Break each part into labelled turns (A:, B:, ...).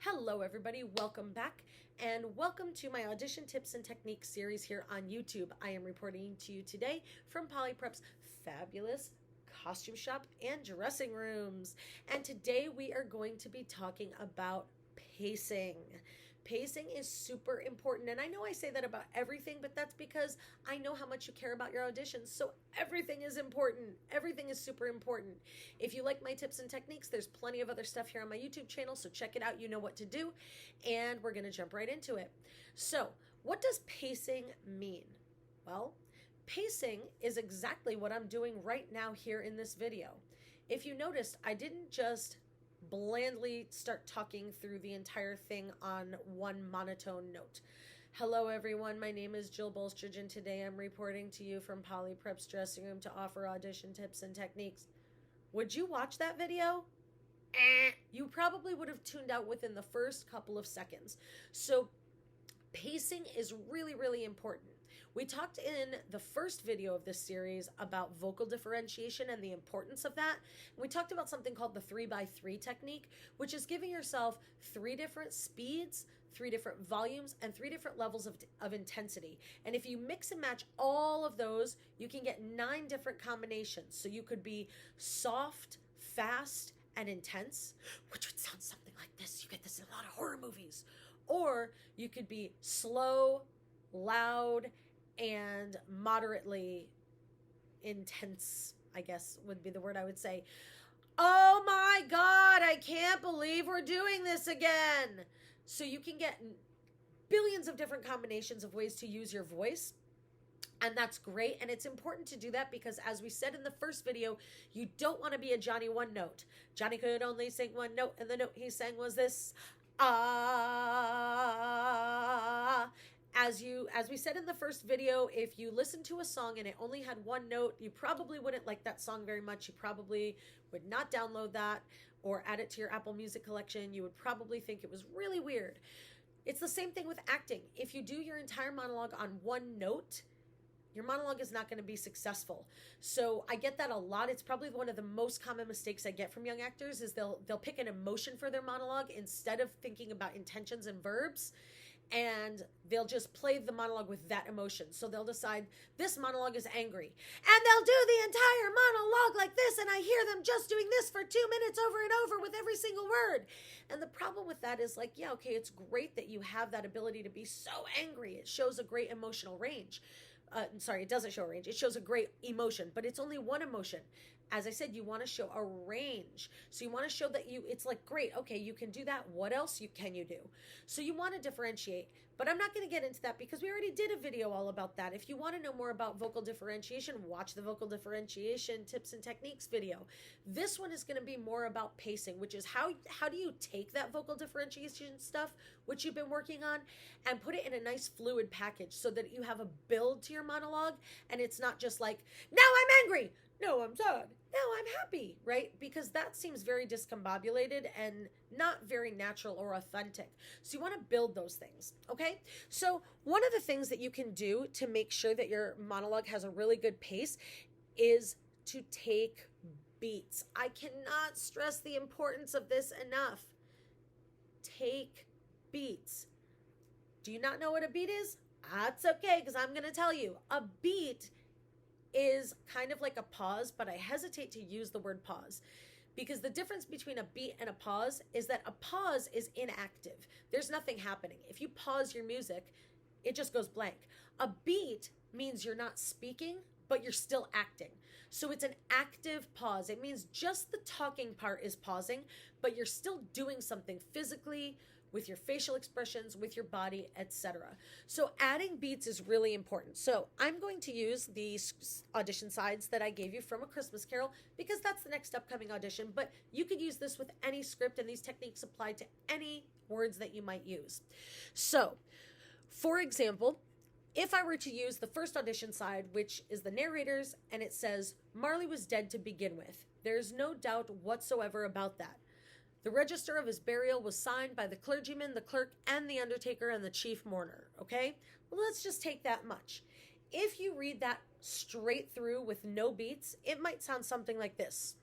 A: Hello everybody, welcome back and welcome to my audition tips and techniques series here on YouTube. I am reporting to you today from Polyprep's fabulous costume shop and dressing rooms. And today we are going to be talking about pacing. Pacing is super important, and I know I say that about everything, but that's because I know how much you care about your auditions, so everything is important. Everything is super important. If you like my tips and techniques, there's plenty of other stuff here on my YouTube channel, so check it out. You know what to do, and we're going to jump right into it. So, what does pacing mean? Well, pacing is exactly what I'm doing right now here in this video. If you noticed, I didn't just blandly start talking through the entire thing on one monotone note. Hello everyone, my name is Jill Bolstridge and today I'm reporting to you from Polyprep's dressing room to offer audition tips and techniques. Would you watch that video? You probably would have tuned out within the first couple of seconds. So pacing is really, really important. We talked in the first video of this series about vocal differentiation and the importance of that. And we talked about something called the 3x3 technique, which is giving yourself 3 different speeds, 3 different volumes, and 3 different levels of intensity. And if you mix and match all of those, you can get 9 different combinations. So you could be soft, fast, and intense, which would sound something like this. You get this in a lot of horror movies. Or you could be slow, loud, and moderately intense, I guess would be the word I would say. Oh my God, I can't believe we're doing this again. So you can get billions of different combinations of ways to use your voice. And that's great. And it's important to do that because, as we said in the first video, you don't want to be a Johnny one note. Johnny could only sing one note, and the note he sang was this. As we said in the first video, if you listen to a song and it only had one note, you probably wouldn't like that song very much. You probably would not download that or add it to your Apple Music collection. You would probably think it was really weird. It's the same thing with acting. If you do your entire monologue on one note, your monologue is not going to be successful. So I get that a lot. It's probably one of the most common mistakes I get from young actors is they'll pick an emotion for their monologue instead of thinking about intentions and verbs. And they'll just play the monologue with that emotion. So they'll decide this monologue is angry. And they'll do the entire monologue like this, and I hear them just doing this for 2 minutes over and over with every single word. And the problem with that is like, yeah, okay, it's great that you have that ability to be so angry. It shows a great emotional range. It doesn't show a range. It shows a great emotion, but it's only one emotion. As I said, you want to show a range. So you want to show that it's like, great, okay, you can do that. What else can you do? So you want to differentiate, but I'm not going to get into that because we already did a video all about that. If you want to know more about vocal differentiation, watch the vocal differentiation tips and techniques video. This one is going to be more about pacing, which is how do you take that vocal differentiation stuff, which you've been working on, and put it in a nice fluid package so that you have a build to your monologue and it's not just like, now I'm angry. No, I'm sad. No, I'm happy, right? Because that seems very discombobulated and not very natural or authentic. So you want to build those things, okay? So one of the things that you can do to make sure that your monologue has a really good pace is to take beats. I cannot stress the importance of this enough. Take beats. Do you not know what a beat is? That's okay, because I'm going to tell you. A beat is kind of like a pause, but I hesitate to use the word pause because the difference between a beat and a pause is that a pause is inactive. There's nothing happening. If you pause your music, it just goes blank. A beat means you're not speaking, but you're still acting. So it's an active pause. It means just the talking part is pausing, but you're still doing something physically, with your facial expressions, with your body, etc. So adding beats is really important. So I'm going to use these audition sides that I gave you from A Christmas Carol because that's the next upcoming audition, but you could use this with any script and these techniques apply to any words that you might use. So, for example, if I were to use the first audition side, which is the narrator's, and it says, Marley was dead to begin with. There's no doubt whatsoever about that. The register of his burial was signed by the clergyman, the clerk, and the undertaker, and the chief mourner, okay? Well, let's just take that much. If you read that straight through with no beats, it might sound something like this.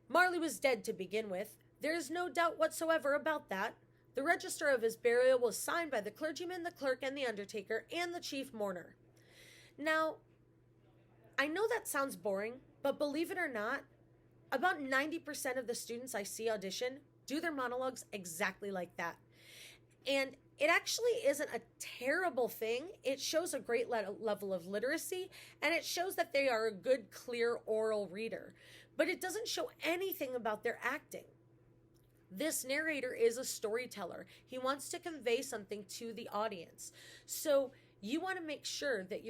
A: Marley was dead to begin with. There is no doubt whatsoever about that. The register of his burial was signed by the clergyman, the clerk, and the undertaker, and the chief mourner. Now, I know that sounds boring, but believe it or not, about 90% of the students I see audition do their monologues exactly like that. And it actually isn't a terrible thing. It shows a great level of literacy, and it shows that they are a good, clear oral reader. But it doesn't show anything about their acting. This narrator is a storyteller. He wants to convey something to the audience. So you want to make sure that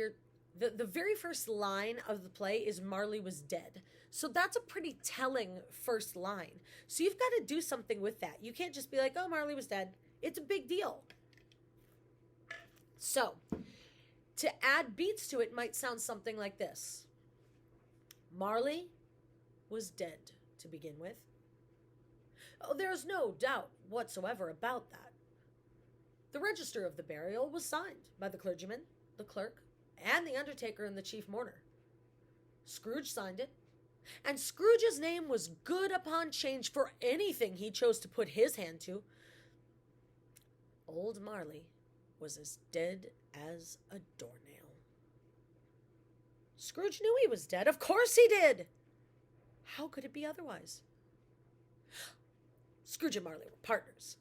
A: the very first line of the play is Marley was dead. So that's a pretty telling first line. So you've got to do something with that. You can't just be like, oh, Marley was dead. It's a big deal. So to add beats to it might sound something like this. Marley was dead to begin with. Oh, there's no doubt whatsoever about that. The register of the burial was signed by the clergyman, the clerk, and the undertaker and the chief mourner. Scrooge signed it, and Scrooge's name was good upon change for anything he chose to put his hand to. Old Marley was as dead as a doornail. Scrooge knew he was dead. Of course he did. How could it be otherwise? Scrooge and Marley were partners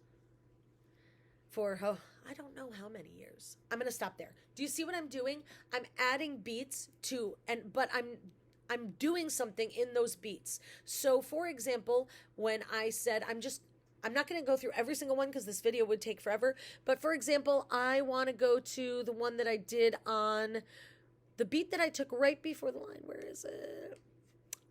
A: for, I don't know how many years. I'm going to stop there. Do you see what I'm doing? I'm adding beats to, but I'm doing something in those beats. So for example, when I said, I'm not going to go through every single one because this video would take forever. But for example, I want to go to the one that I did on the beat that I took right before the line. Where is it?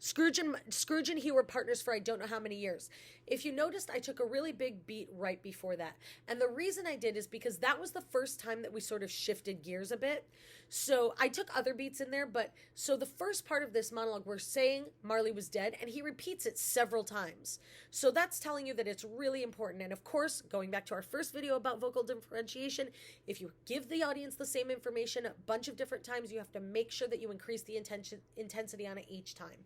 A: Scrooge and he were partners for I don't know how many years. If you noticed, I took a really big beat right before that. And the reason I did is because that was the first time that we sort of shifted gears a bit. So I took other beats in there, but so the first part of this monologue, we're saying Marley was dead, and he repeats it several times. So that's telling you that it's really important. And of course, going back to our first video about vocal differentiation, if you give the audience the same information a bunch of different times, you have to make sure that you increase the intensity on it each time.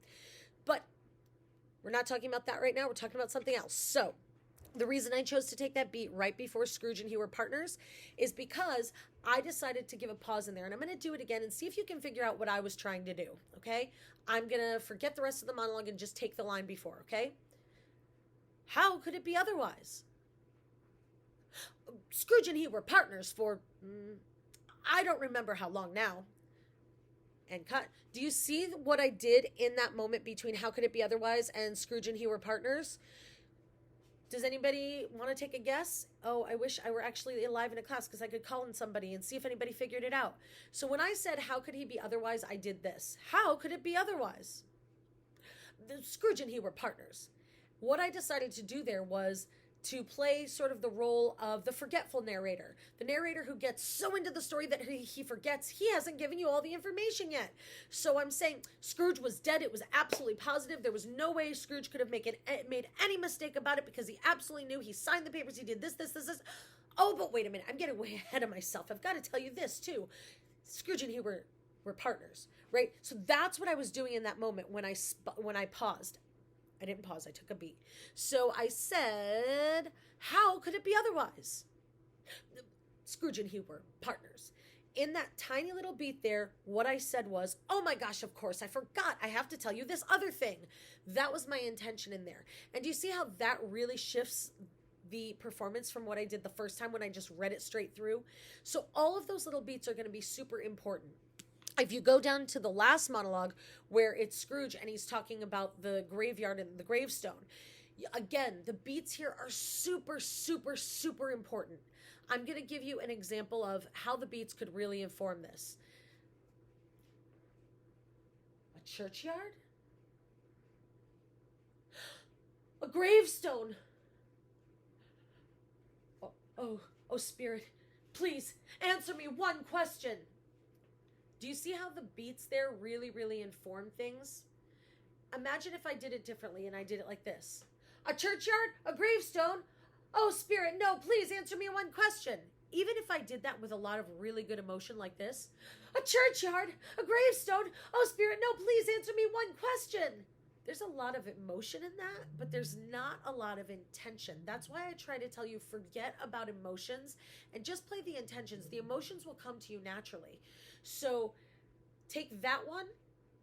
A: But we're not talking about that right now. We're talking about something else. So the reason I chose to take that beat right before Scrooge and he were partners is because I decided to give a pause in there. And I'm going to do it again and see if you can figure out what I was trying to do, okay? I'm going to forget the rest of the monologue and just take the line before, okay? How could it be otherwise? Scrooge and he were partners for, I don't remember how long now. And cut. Do you see what I did in that moment between how could it be otherwise and Scrooge and he were partners? Does anybody want to take a guess? Oh, I wish I were actually alive in a class because I could call in somebody and see if anybody figured it out. So when I said, how could he be otherwise, I did this. How could it be otherwise? Scrooge and he were partners. What I decided to do there was to play sort of the role of the forgetful narrator. The narrator who gets so into the story that he forgets he hasn't given you all the information yet. So I'm saying Scrooge was dead. It was absolutely positive. There was no way Scrooge could have made any mistake about it because he absolutely knew. He signed the papers. He did this. Oh, but wait a minute. I'm getting way ahead of myself. I've got to tell you this too. Scrooge and he were partners, right? So that's what I was doing in that moment when I paused. I didn't pause. I took a beat. So I said, how could it be otherwise? Scrooge and he were partners. In that tiny little beat there, what I said was, oh my gosh, of course, I forgot. I have to tell you this other thing. That was my intention in there. And do you see how that really shifts the performance from what I did the first time when I just read it straight through? So all of those little beats are going to be super important. If you go down to the last monologue where it's Scrooge and he's talking about the graveyard and the gravestone, again, the beats here are super, super, super important. I'm going to give you an example of how the beats could really inform this. A churchyard? A gravestone. Oh, Spirit, please answer me one question. Do you see how the beats there really, really inform things? Imagine if I did it differently and I did it like this. A churchyard? A gravestone? Oh, Spirit, no, please answer me one question. Even if I did that with a lot of really good emotion like this. A churchyard? A gravestone? Oh, Spirit, no, please answer me one question. there's a lot of emotion in that, but there's not a lot of intention. That's why I try to tell you, forget about emotions and just play the intentions. The emotions will come to you naturally. So take that one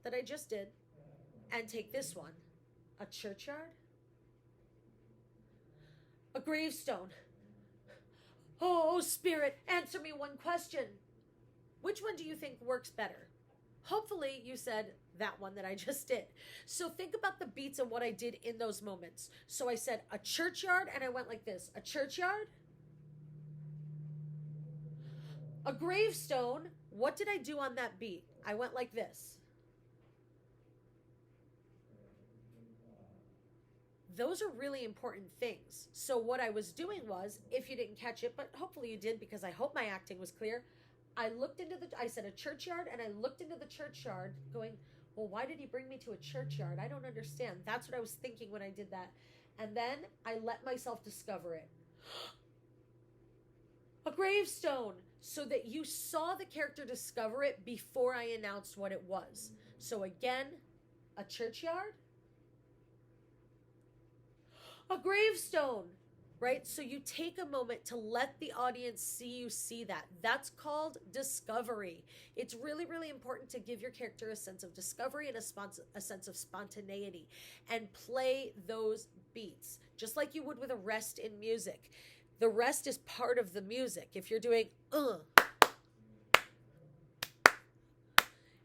A: that I just did and take this one. A churchyard, a gravestone. Oh, Spirit, answer me one question. Which one do you think works better? Hopefully you said that one that I just did. So think about the beats and what I did in those moments. So I said a churchyard and I went like this. A churchyard, a gravestone. What did I do on that beat? I went like this. Those are really important things. So what I was doing was, if you didn't catch it, but hopefully you did because I hope my acting was clear, I said a churchyard, and I looked into the churchyard going, well, why did he bring me to a churchyard? I don't understand. That's what I was thinking when I did that. And then I let myself discover it. A gravestone, so that you saw the character discover it before I announced what it was. So again, a churchyard, a gravestone, right? So you take a moment to let the audience see you see that. That's called discovery. It's really, really important to give your character a sense of discovery and a sense of spontaneity, and play those beats, just like you would with a rest in music. The rest is part of the music. If you're doing,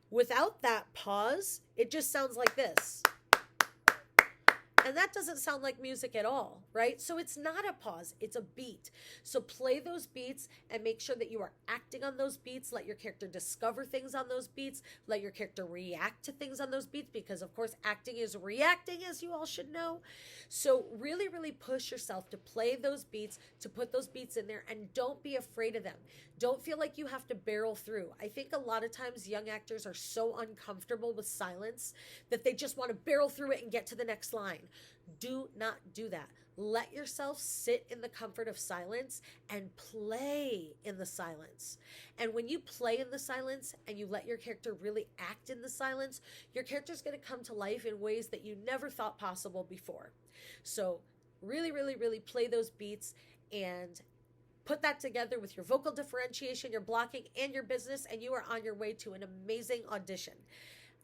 A: without that pause, it just sounds like this. And that doesn't sound like music at all, right? So it's not a pause, it's a beat. So play those beats and make sure that you are acting on those beats. Let your character discover things on those beats. Let your character react to things on those beats, because of course acting is reacting, as you all should know. So really, really push yourself to play those beats, to put those beats in there, and don't be afraid of them. Don't feel like you have to barrel through. I think a lot of times young actors are so uncomfortable with silence that they just want to barrel through it and get to the next line. Do not do that. Let yourself sit in the comfort of silence and play in the silence. And when you play in the silence and you let your character really act in the silence, your character's going to come to life in ways that you never thought possible before. So really, really, really play those beats and put that together with your vocal differentiation, your blocking, and your business, and you are on your way to an amazing audition.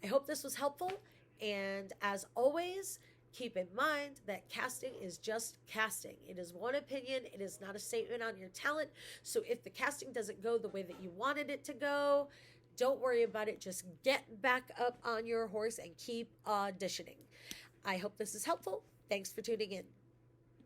A: I hope this was helpful, and as always, keep in mind that casting is just casting. It is one opinion. It is not a statement on your talent. So if the casting doesn't go the way that you wanted it to go, don't worry about it. Just get back up on your horse and keep auditioning. I hope this is helpful. Thanks for tuning in.